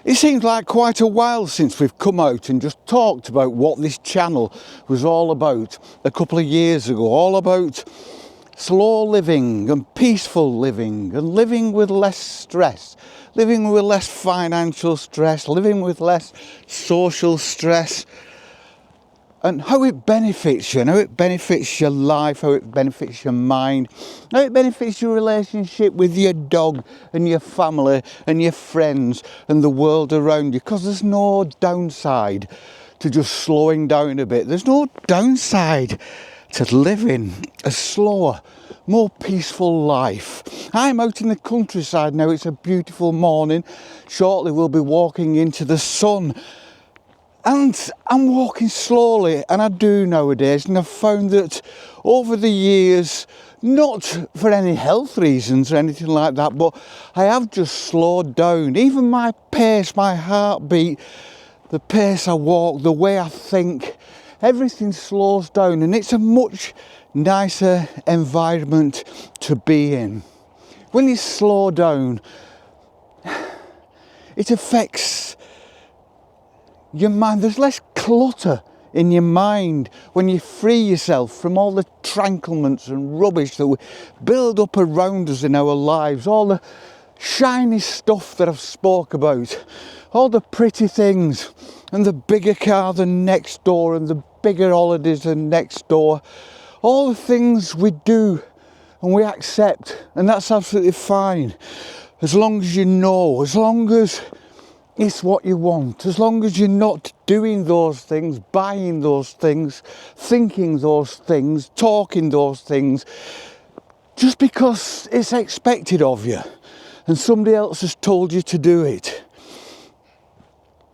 It seems like quite a while since we've come out and just talked about what this channel was all about a couple of years ago, all about slow living and peaceful living and living with less stress, living with less financial stress, living with less social stress, and how it benefits you, and how it benefits your life, how it benefits your mind, how it benefits your relationship with your dog and your family and your friends and the world around you. Because there's no downside to just slowing down a bit. There's no downside to living a slower, more peaceful life. I'm out in the countryside now. It's a beautiful morning. Shortly we'll be walking into the sun. And I'm walking slowly, and I do nowadays, and I've found that over the years, not for any health reasons or anything like that, but I have just slowed down. Even my pace, my heartbeat, the pace I walk, the way I think, everything slows down, and it's a much nicer environment to be in. When you slow down, it affects your mind. There's less clutter in your mind when you free yourself from all the tranklements and rubbish that we build up around us in our lives, all the shiny stuff that I've spoke about, all the pretty things, and the bigger car than next door, and the bigger holidays than next door, all the things we do and we accept, and that's absolutely fine, as long as you know, as long as it's what you want, as long as you're not doing those things, buying those things, thinking those things, talking those things, just because it's expected of you and somebody else has told you to do it.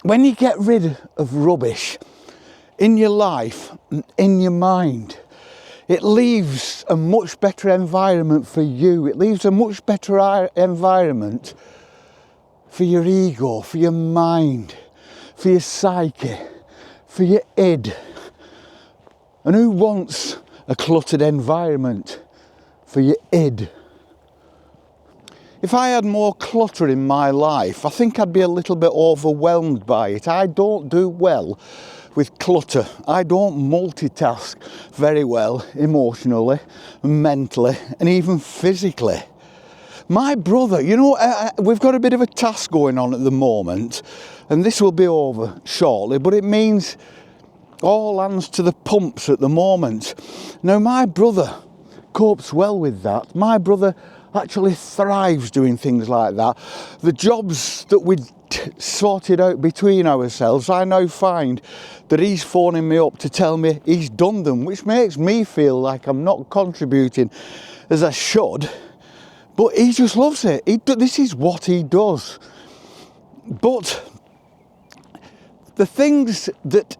When you get rid of rubbish in your life and in your mind, it leaves a much better environment for you. It leaves a much better environment for your ego, for your mind, for your psyche, for your id. And who wants a cluttered environment for your id? If I had more clutter in my life, I think I'd be a little bit overwhelmed by it. I don't do well with clutter. I don't multitask very well emotionally, mentally, and even physically. My brother, you know, we've got a bit of a task going on at the moment, and this will be over shortly, but it means all hands to the pumps at the moment. Now, my brother copes well with that. My brother actually thrives doing things like that. The jobs that we sorted out between ourselves, I now find that he's phoning me up to tell me he's done them, which makes me feel like I'm not contributing as I should. But he just loves it. This is what he does. But the things that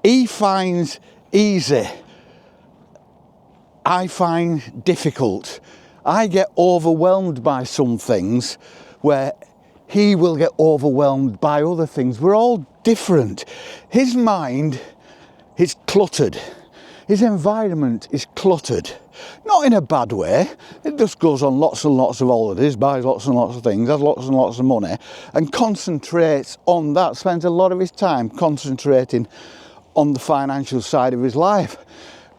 he finds easy, I find difficult. I get overwhelmed by some things where he will get overwhelmed by other things. We're all different. His mind is cluttered. His environment is cluttered. Not in a bad way. It just goes on lots and lots of holidays, buys lots and lots of things, has lots and lots of money, and concentrates on that, spends a lot of his time concentrating on the financial side of his life,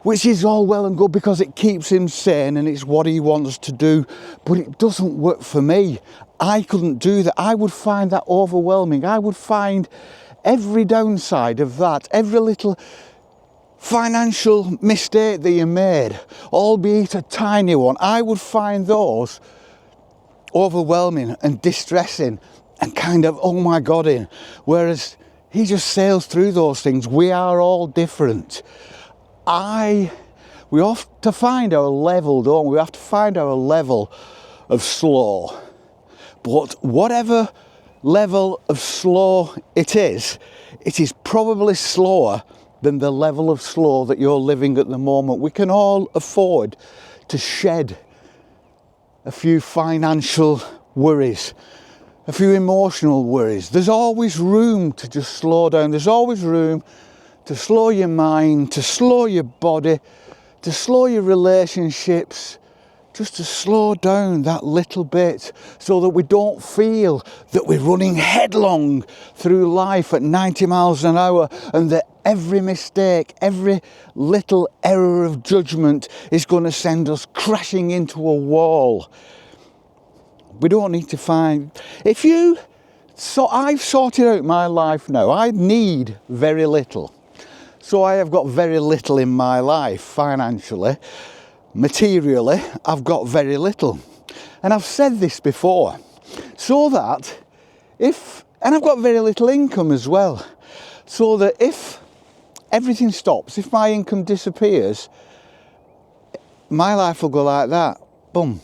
which is all well and good because it keeps him sane and it's what he wants to do, but it doesn't work for me. I couldn't do that. I would find that overwhelming. I would find every downside of that, every little financial mistake that you made, albeit a tiny one, I would find those overwhelming and distressing and kind of, oh my God, in. Whereas he just sails through those things. We are all different. We have to find our level, don't we? We have to find our level of slow. But whatever level of slow it is probably slower than the level of slow that you're living at the moment. We can all afford to shed a few financial worries, a few emotional worries. There's always room to just slow down. There's always room to slow your mind, to slow your body, to slow your relationships, just to slow down that little bit so that we don't feel that we're running headlong through life at 90 miles an hour and that every mistake, every little error of judgment is going to send us crashing into a wall. We don't need to find... So I've sorted out my life now. I need very little. So I have got very little in my life financially. Materially, I've got very little. And I've said this before. So that and I've got very little income as well. So that if everything stops, if my income disappears, my life will go like that. Boom.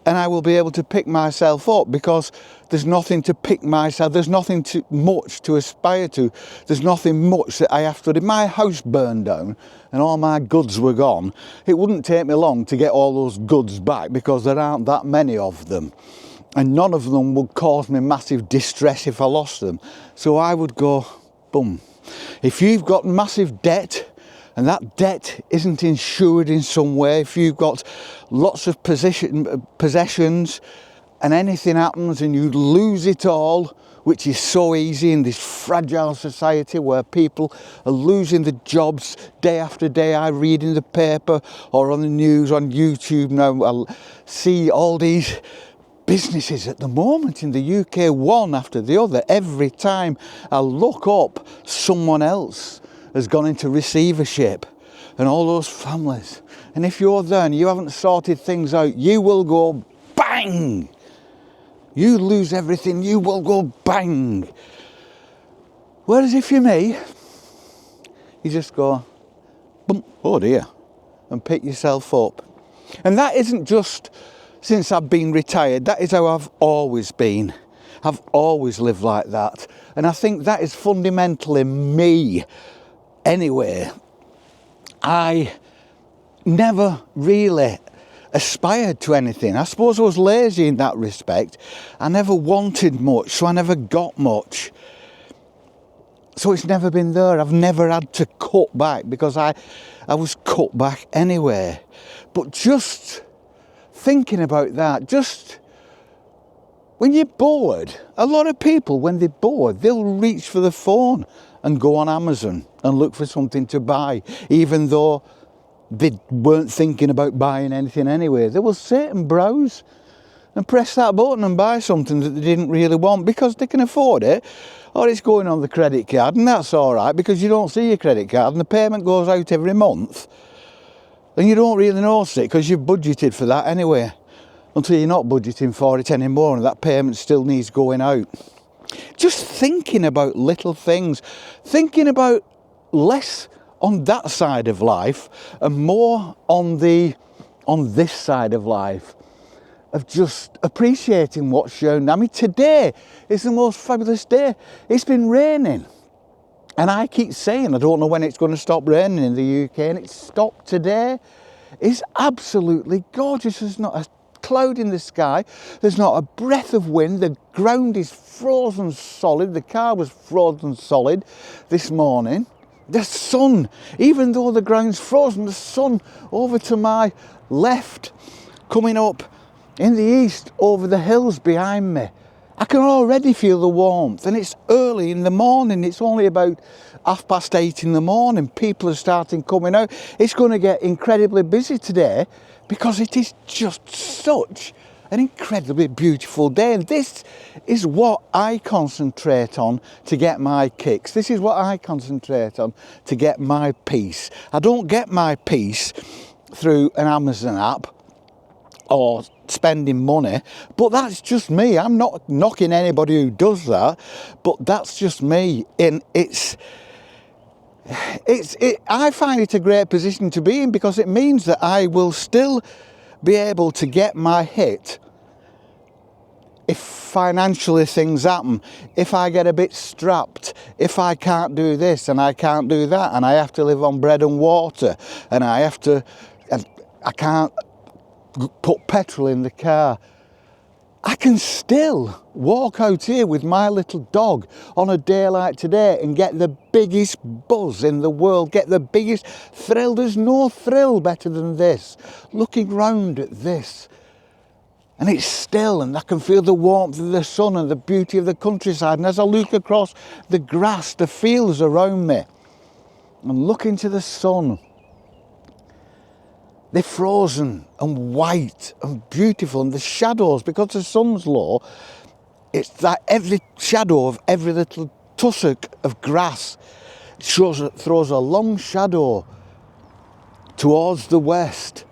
And I will be able to pick myself up because there's nothing to pick myself, there's nothing much to aspire to, there's nothing much that I have to do. If my house burned down and all my goods were gone, it wouldn't take me long to get all those goods back because there aren't that many of them. And none of them would cause me massive distress if I lost them. So I would go, boom. If you've got massive debt, and that debt isn't insured in some way, if you've got lots of possessions and anything happens and you lose it all, which is so easy in this fragile society where people are losing the jobs day after day. I read in the paper or on the news, on YouTube now, I'll see all these businesses at the moment in the UK, one after the other. Every time I look up, someone else has gone into receivership, and all those families. And if you're there and you haven't sorted things out, you will go bang. You lose everything, you will go bang. Whereas if you're me, you just go, boom, oh dear, and pick yourself up. And that isn't just since I've been retired, that is how I've always been. I've always lived like that. And I think that is fundamentally me. Anyway, I never really aspired to anything. I suppose I was lazy in that respect. I never wanted much, so I never got much. So it's never been there. I've never had to cut back because I was cut back anyway. But just thinking about that, just when you're bored, a lot of people, when they're bored, they'll reach for the phone and go on Amazon and look for something to buy, even though they weren't thinking about buying anything anyway. They will sit and browse and press that button and buy something that they didn't really want because they can afford it, or it's going on the credit card, and that's all right because you don't see your credit card and the payment goes out every month and you don't really notice it because you've budgeted for that anyway, until you're not budgeting for it anymore and that payment still needs going out. Just thinking about little things, thinking about less on that side of life and more on this side of life, of just appreciating what's shown. I mean, today is the most fabulous day. It's been raining, and I keep saying I don't know when it's going to stop raining in the UK, and it stopped today. It's absolutely gorgeous. There's not a cloud in the sky, there's not a breath of wind, the ground is frozen solid, the car was frozen solid this morning. The sun, even though the ground's frozen, the sun over to my left, coming up in the east over the hills behind me, I can already feel the warmth, and it's early in the morning. It's only about 8:30 in the morning. People are starting coming out. It's going to get incredibly busy today because it is just such an incredibly beautiful day. And this is what I concentrate on to get my kicks. This is what I concentrate on to get my peace. I don't get my peace through an Amazon app or spending money, but that's just me. I'm not knocking anybody who does that, but that's just me. And I find it a great position to be in because it means that I will still be able to get my hit if financially things happen, if I get a bit strapped, if I can't do this and I can't do that and I have to live on bread and water and I can't put petrol in the car. I can still walk out here with my little dog on a day like today and get the biggest buzz in the world, get the biggest thrill. There's no thrill better than this, looking round at this. And it's still, and I can feel the warmth of the sun and the beauty of the countryside. And as I look across the grass, the fields around me, and look into the sun, they're frozen and white and beautiful, and the shadows, because the sun's low, it's like every shadow of every little tussock of grass throws a long shadow towards the west.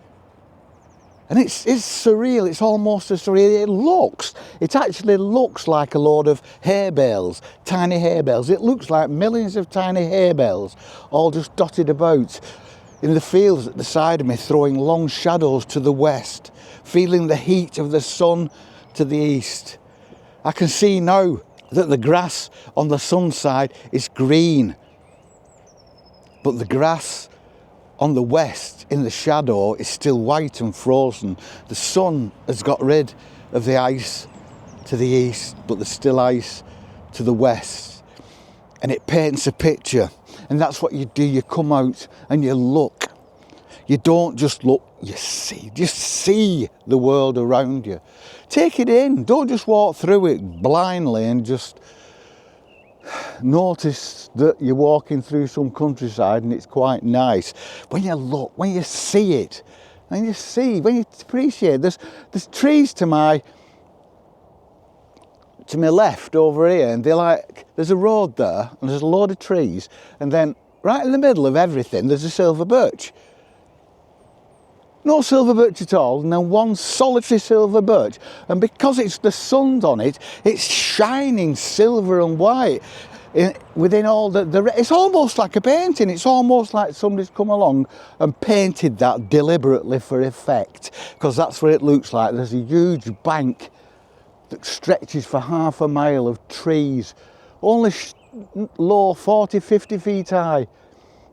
And it's surreal, it's almost as surreal. It actually looks like a load of hay bales, tiny hay bales. It looks like millions of tiny hay bales all just dotted about in the fields at the side of me, throwing long shadows to the west, feeling the heat of the sun to the east. I can see now that the grass on the sun side is green, but the grass on the west in the shadow is still white and frozen. The sun has got rid of the ice to the east, but there's still ice to the west. And it paints a picture. And that's what you do. You come out and you look. You don't just look, you see. Just see the world around you. Take it in. Don't just walk through it blindly and just notice that you're walking through some countryside and it's quite nice. When you look, when you see it, when you appreciate, there's trees to my left over here, and there's a road there and there's a load of trees, and then right in the middle of everything there's a silver birch. No silver birch at all, and then one solitary silver birch, and because it's the sun's on it, it's shining silver and white within all it's almost like a painting. It's almost like somebody's come along and painted that deliberately for effect, because that's what it looks like. There's a huge bank that stretches for half a mile of trees, only low, 40, 50 feet high.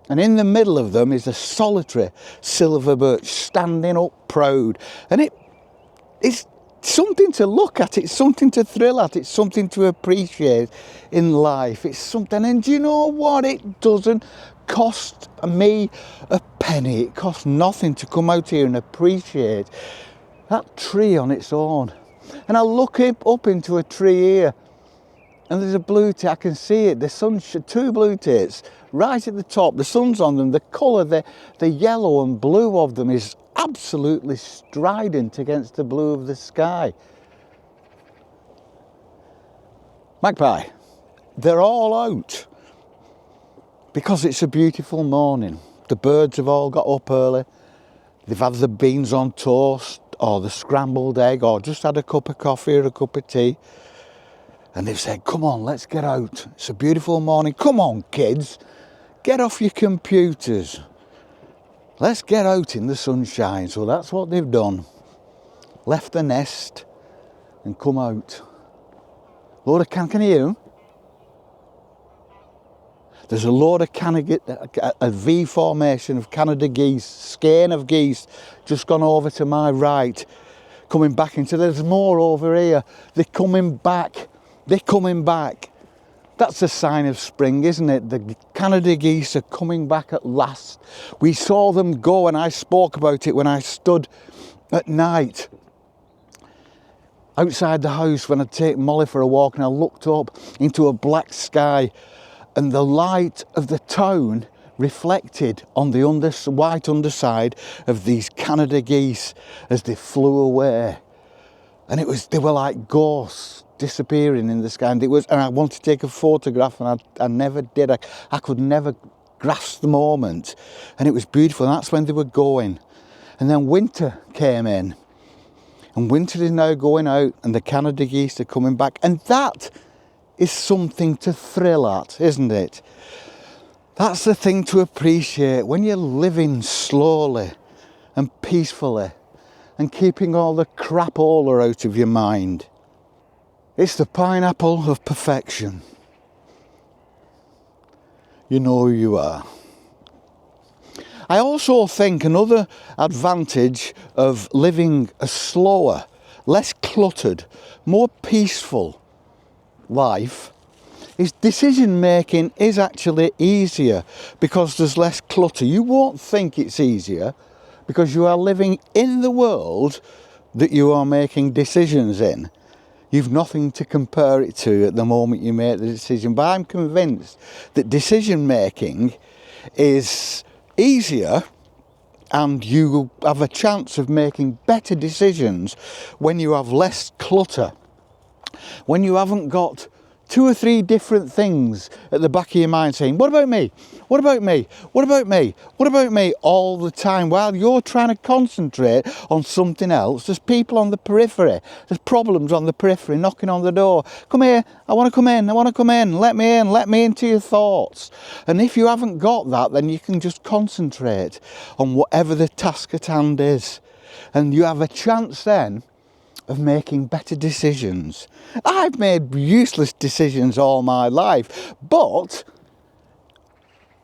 And in the middle of them is a solitary silver birch standing up proud. And it's something to look at, it's something to thrill at, it's something to appreciate in life. It's something, and do you know what? It doesn't cost me a penny. It costs nothing to come out here and appreciate that tree on its own. And I look up into a tree here, and there's a blue tit. I can see it. The sun, two blue tits right at the top. The sun's on them. The colour, the yellow and blue of them is absolutely strident against the blue of the sky. Magpie, they're all out because it's a beautiful morning. The birds have all got up early. They've had the beans on toast or the scrambled egg, or just had a cup of coffee or a cup of tea. And they've said, come on, let's get out. It's a beautiful morning. Come on, kids. Get off your computers. Let's get out in the sunshine. So that's what they've done. Left the nest and come out. Load of can you hear them? There's a load of a V formation of Canada geese, skein of geese, just gone over to my right, coming back into, there's more over here. They're coming back. They're coming back. That's a sign of spring, isn't it? The Canada geese are coming back at last. We saw them go, and I spoke about it when I stood at night outside the house when I'd take Molly for a walk, and I looked up into a black sky, and the light of the town reflected on the white underside of these Canada geese as they flew away. And they were like ghosts disappearing in the sky, and I wanted to take a photograph, and I never did. I could never grasp the moment, and it was beautiful. And that's when they were going. And then winter came in, and winter is now going out, and the Canada geese are coming back, and that is something to thrill at, isn't it? That's the thing to appreciate when you're living slowly and peacefully and keeping all the crapola out of your mind. It's the pineapple of perfection. You know who you are. I also think another advantage of living a slower less cluttered, more peaceful life, is decision making is actually easier because there's less clutter. You won't think it's easier because you are living in the world that you are making decisions in. You've nothing to compare it to at the moment you make the decision. But I'm convinced that decision making is easier and you have a chance of making better decisions when you have less clutter. When you haven't got 2 or 3 different things at the back of your mind saying, what about me? What about me? What about me? What about me? All the time while you're trying to concentrate on something else. There's people on the periphery. There's problems on the periphery knocking on the door. Come here. I want to come in. I want to come in. Let me in. Let me into your thoughts. And if you haven't got that, then you can just concentrate on whatever the task at hand is. And you have a chance then of making better decisions. I've made useless decisions all my life, but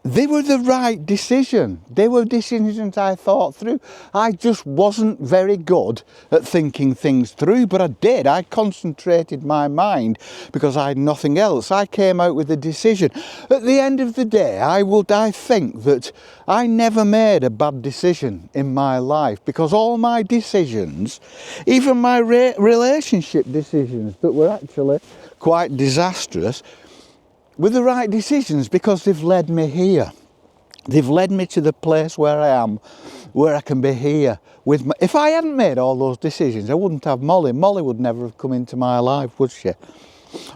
they were the right decision. They were decisions I thought through. I just wasn't very good at thinking things through, but I did. I concentrated my mind because I had nothing else. I came out with a decision. At the end of the day, I think that I never made a bad decision in my life because all my decisions, even my relationship decisions that were actually quite disastrous, were the right decisions because they've led me here. They've led me to the place where I am, where I can be here. If I hadn't made all those decisions, I wouldn't have Molly. Molly would never have come into my life, would she?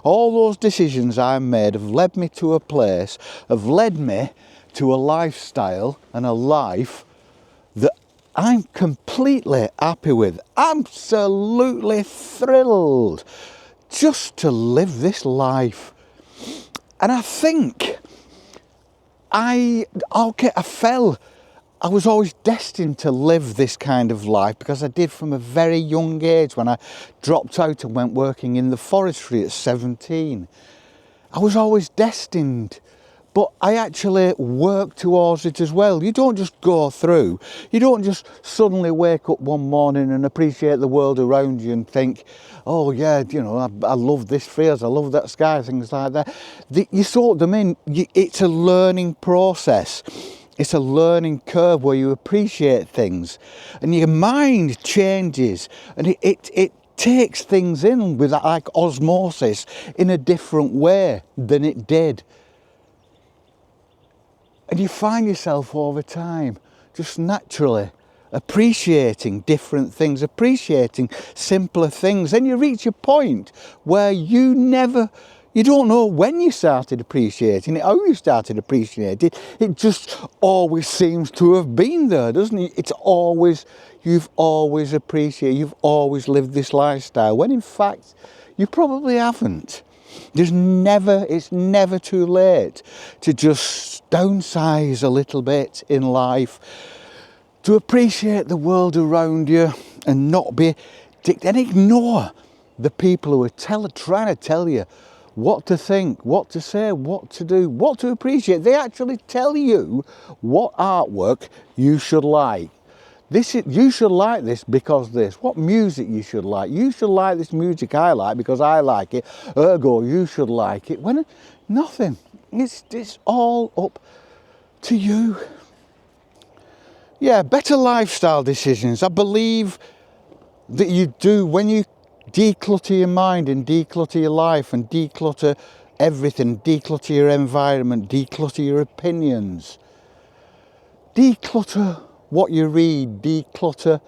All those decisions I made have led me to a place, have led me to a lifestyle and a life that I'm completely happy with. Absolutely thrilled just to live this life. And I think I was always destined to live this kind of life because I did from a very young age when I dropped out and went working in the forestry at 17. I was always destined, but I actually worked towards it as well. You don't just go through. You don't just suddenly wake up one morning and appreciate the world around you and think, oh yeah, you know, I love this field, I love that sky, things like that. You sort them in. It's a learning process. It's a learning curve where you appreciate things and your mind changes and it takes things in with like osmosis in a different way than it did. And you find yourself over time just naturally appreciating different things, appreciating simpler things. Then you reach a point where you don't know when you started appreciating it, how you started appreciating it. It just always seems to have been there, doesn't it? You've always appreciated, you've always lived this lifestyle, when in fact you probably haven't. It's never too late to just downsize a little bit in life, to appreciate the world around you and not be and ignore the people who are trying to tell you what to think, what to say, what to do, what to appreciate. They actually tell you what artwork you should like. You should like this because this. What music you should like. You should like this music I like because I like it. Ergo, you should like it. When nothing. It's all up to you. Yeah, better lifestyle decisions. I believe that you do when you declutter your mind and declutter your life and declutter everything, declutter your environment, declutter your opinions, declutter what you read, declutter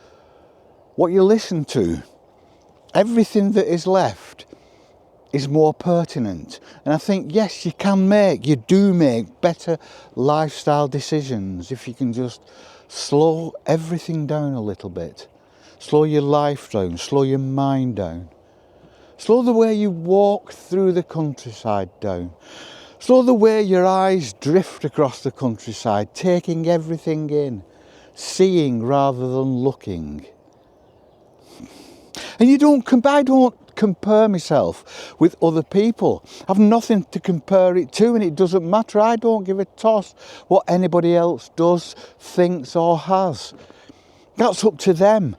what you listen to. Everything that is left is more pertinent. And I think, yes, you do make better lifestyle decisions if you can just slow everything down a little bit. Slow your life down, slow your mind down. Slow the way you walk through the countryside down. Slow the way your eyes drift across the countryside, taking everything in. Seeing rather than looking. And I don't compare myself with other people. I've nothing to compare it to and it doesn't matter. I don't give a toss what anybody else does, thinks or has. That's up to them.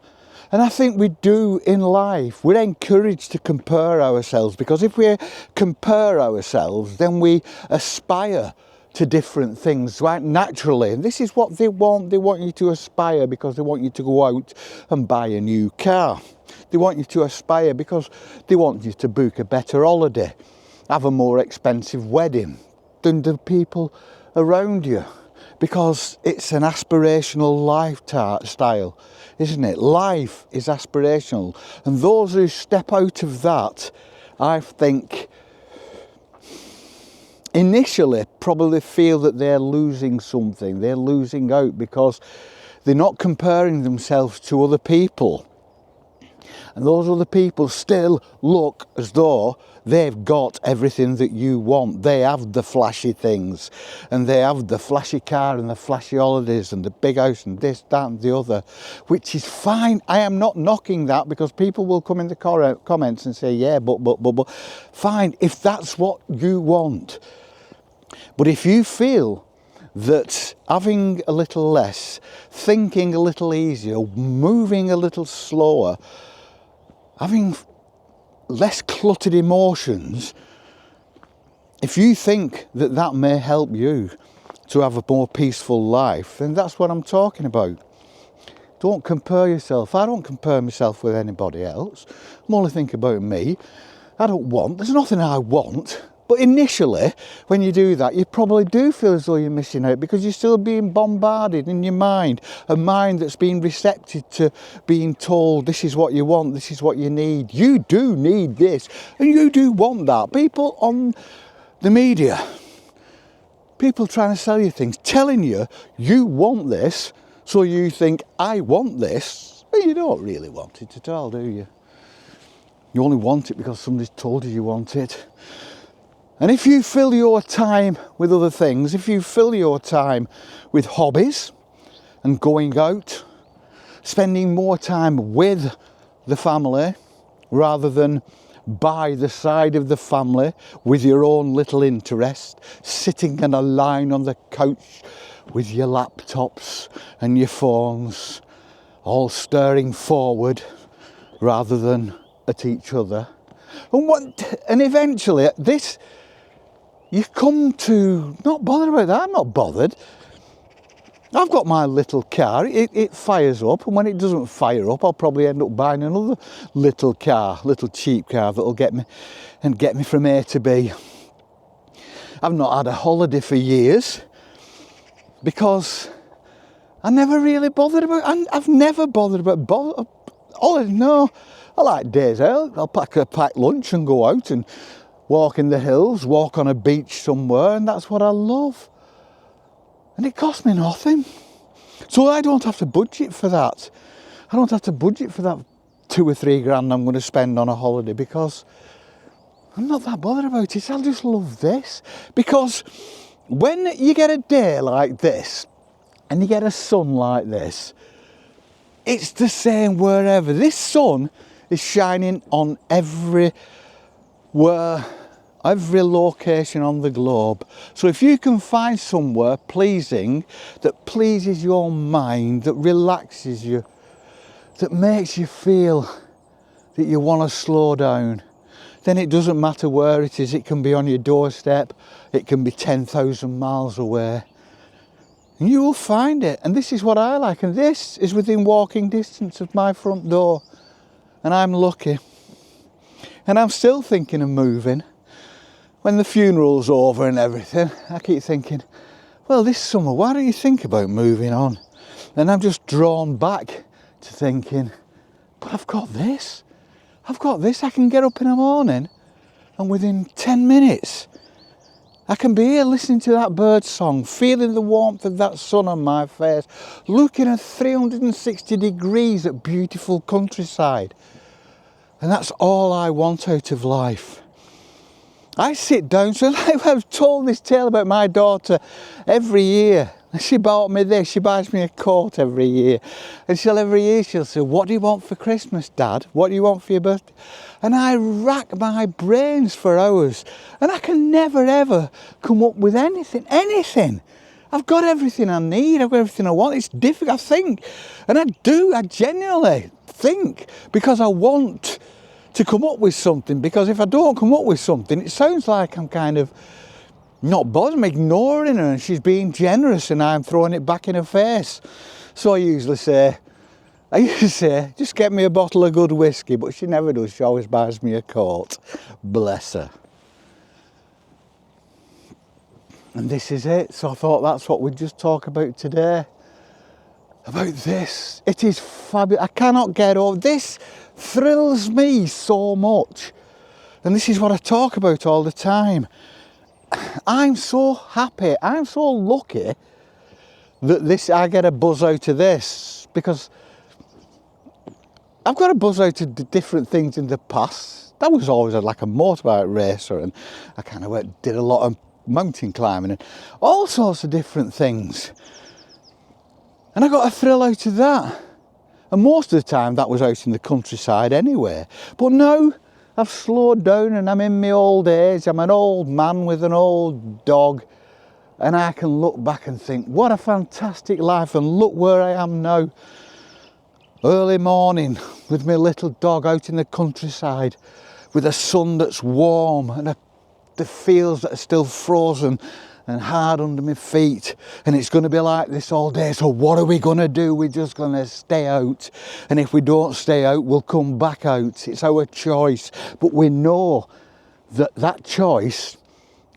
And I think we do in life. We're encouraged to compare ourselves, because if we compare ourselves, then we aspire to different things, right? Naturally. And this is what they want. They want you to aspire because they want you to go out and buy a new car. They want you to aspire because they want you to book a better holiday, have a more expensive wedding than the people around you, because it's an aspirational lifestyle, isn't it? Life is aspirational, and those who step out of that, I think, initially probably feel that they're losing something. They're losing out because they're not comparing themselves to other people. And those other people still look as though they've got everything that you want. They have the flashy things, and they have the flashy car and the flashy holidays and the big house and this, that and the other, which is fine. I am not knocking that, because people will come in the comments and say, yeah, but, fine, if that's what you want. But if you feel that having a little less, thinking a little easier, moving a little slower, having less cluttered emotions, if you think that that may help you to have a more peaceful life, then that's what I'm talking about. Don't compare yourself. I don't compare myself with anybody else. I'm only thinking about me. There's nothing I want. But initially, when you do that, you probably do feel as though you're missing out, because you're still being bombarded in your mind, a mind that's been receptive to being told this is what you want, this is what you need. You do need this, and you do want that. People on the media, people trying to sell you things, telling you you want this, so you think, I want this, but you don't really want it at all, do you? You only want it because somebody's told you want it. And if you fill your time with other things, if you fill your time with hobbies and going out, spending more time with the family rather than by the side of the family with your own little interest, sitting in a line on the couch with your laptops and your phones, all staring forward rather than at each other. And eventually this, you come to not bother about that. I'm not bothered. I've got my little car, it fires up, and when it doesn't fire up, I'll probably end up buying another little cheap car that'll get me from A to B. I've not had a holiday for years because I never really bothered about it. I've never bothered about holiday. No, I like days out. I'll pack a packed lunch and go out and walk in the hills, walk on a beach somewhere, and that's what I love. And it costs me nothing. So I don't have to budget for that. I don't have to budget for that 2 or 3 grand I'm going to spend on a holiday, because I'm not that bothered about it. I just love this. Because when you get a day like this and you get a sun like this, it's the same wherever. This sun is shining on every location on the globe. So if you can find somewhere pleasing, that pleases your mind, that relaxes you, that makes you feel that you want to slow down, then it doesn't matter where it is. It can be on your doorstep, it can be 10,000 miles away, and you will find it. And this is what I like, and this is within walking distance of my front door, and I'm lucky. And I'm still thinking of moving. When the funeral's over and everything, I keep thinking, well, this summer, why don't you think about moving on? And I'm just drawn back to thinking, but I've got this. I can get up in the morning and within 10 minutes, I can be here listening to that bird song, feeling the warmth of that sun on my face, looking at 360 degrees at beautiful countryside. And that's all I want out of life. I sit down, so I've told this tale about my daughter every year. She bought me this, she buys me a coat every year. And every year she'll say, what do you want for Christmas, Dad? What do you want for your birthday? And I rack my brains for hours. And I can never, ever come up with anything. I've got everything I need, I've got everything I want. It's difficult, I think. And I genuinely think, because I want to come up with something, because if I don't come up with something, it sounds like I'm kind of not bothering, I'm ignoring her and she's being generous and I'm throwing it back in her face. So I usually say, just get me a bottle of good whiskey, but she never does, she always buys me a quart. Bless her. And this is it, so I thought that's what we'd just talk about today. About this. It is fabulous. I cannot get over this. Thrills me so much. And this is what I talk about all the time. I'm so happy, I'm so lucky that I get a buzz out of this, because I've got a buzz out of different things in the past. I was always like a motorbike racer, and I kind of did a lot of mountain climbing and all sorts of different things. And I got a thrill out of that. And most of the time that was out in the countryside anyway. But now I've slowed down and I'm in my old age. I'm an old man with an old dog. And I can look back and think, what a fantastic life. And look where I am now. Early morning with my little dog out in the countryside with a sun that's warm and the fields that are still frozen and hard under my feet, and it's going to be like this all day. So what are we going to do? We're just going to stay out, and if we don't stay out, we'll come back out. It's our choice, but we know that choice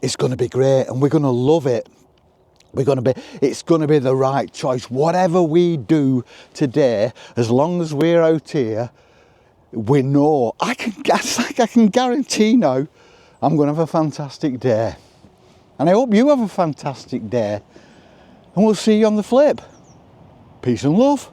is going to be great and we're going to love it. It's going to be the right choice. Whatever we do today, as long as we're out here, we know, I can guarantee now, I'm going to have a fantastic day. And I hope you have a fantastic day. And we'll see you on the flip. Peace and love.